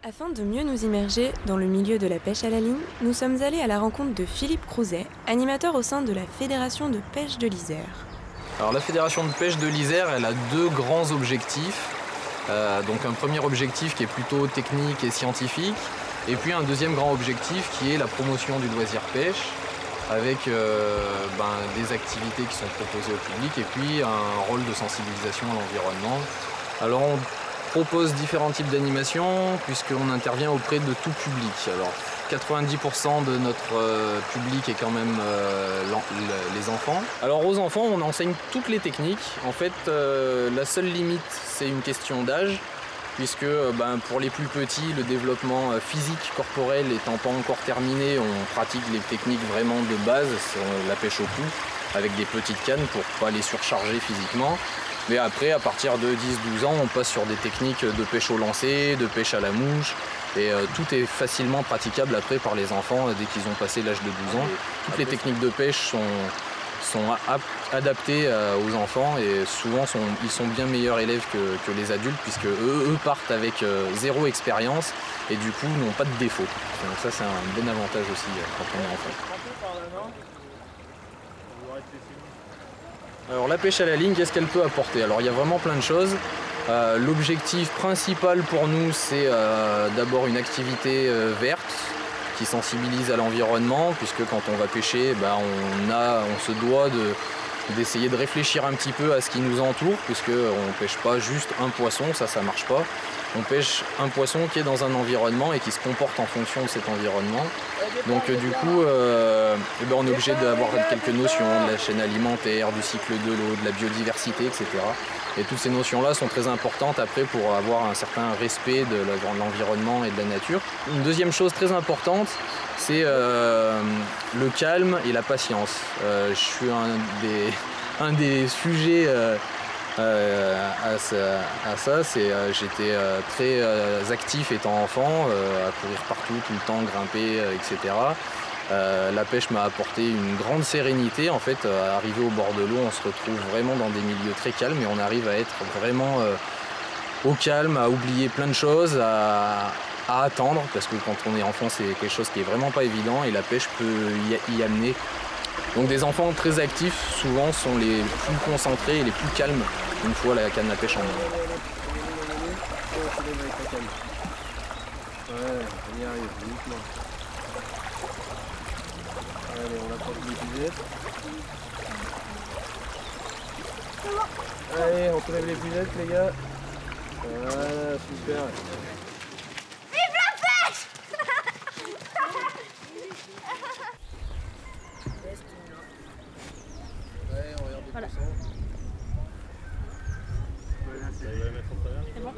Afin de mieux nous immerger dans le milieu de la pêche à la ligne, nous sommes allés à la rencontre de Philippe Crouzet, animateur au sein de la Fédération de pêche de l'Isère. Alors la Fédération de pêche de l'Isère, elle a deux grands objectifs. Donc un premier objectif qui est plutôt technique et scientifique, et puis un deuxième grand objectif qui est la promotion du loisir pêche, avec des activités qui sont proposées au public, et puis un rôle de sensibilisation à l'environnement. Alors on propose différents types d'animations, puisqu'on intervient auprès de tout public. Alors 90% de notre public est quand même les enfants. Alors aux enfants, on enseigne toutes les techniques. En fait, la seule limite, c'est une question d'âge, puisque pour les plus petits, le développement physique corporel étant pas encore terminé, on pratique les techniques vraiment de base, c'est la pêche au cou, avec des petites cannes pour pas les surcharger physiquement. Mais après, à partir de 10-12 ans, on passe sur des techniques de pêche au lancer, de pêche à la mouche. Et tout est facilement praticable après par les enfants dès qu'ils ont passé l'âge de 12 ans. Toutes les techniques de pêche sont adaptées aux enfants et souvent ils sont bien meilleurs élèves que les adultes, puisque eux partent avec zéro expérience et du coup n'ont pas de défaut. Donc ça, c'est un bon avantage aussi quand on est enfant. Alors la pêche à la ligne, qu'est-ce qu'elle peut apporter? Alors il y a vraiment plein de choses. L'objectif principal pour nous, c'est d'abord une activité verte qui sensibilise à l'environnement, puisque quand on va pêcher, on se doit d'essayer de réfléchir un petit peu à ce qui nous entoure, puisqu'on ne pêche pas juste un poisson, ça marche pas. On pêche un poisson qui est dans un environnement et qui se comporte en fonction de cet environnement. Donc du coup, on est obligé d'avoir quelques notions de la chaîne alimentaire, du cycle de l'eau, de la biodiversité, etc. Et toutes ces notions-là sont très importantes après pour avoir un certain respect de l'environnement et de la nature. Une deuxième chose très importante, c'est le calme et la patience. Je suis un des sujets à ça, j'étais très actif étant enfant, à courir partout, tout le temps, grimper, etc. La pêche m'a apporté une grande sérénité. En fait, arrivé au bord de l'eau, on se retrouve vraiment dans des milieux très calmes et on arrive à être vraiment au calme, à oublier plein de choses, à attendre, parce que quand on est enfant, c'est quelque chose qui est vraiment pas évident et la pêche peut y amener. Donc des enfants très actifs, souvent, sont les plus concentrés et les plus calmes une fois la canne à pêche en main. Ouais, on y arrive, uniquement. Allez, on approche l'épuisette. Allez, on soulève l'épuisette, les gars. Voilà, super. Vive la pêche! Ouais, on regarde le Voilà. poisson. C'est bon?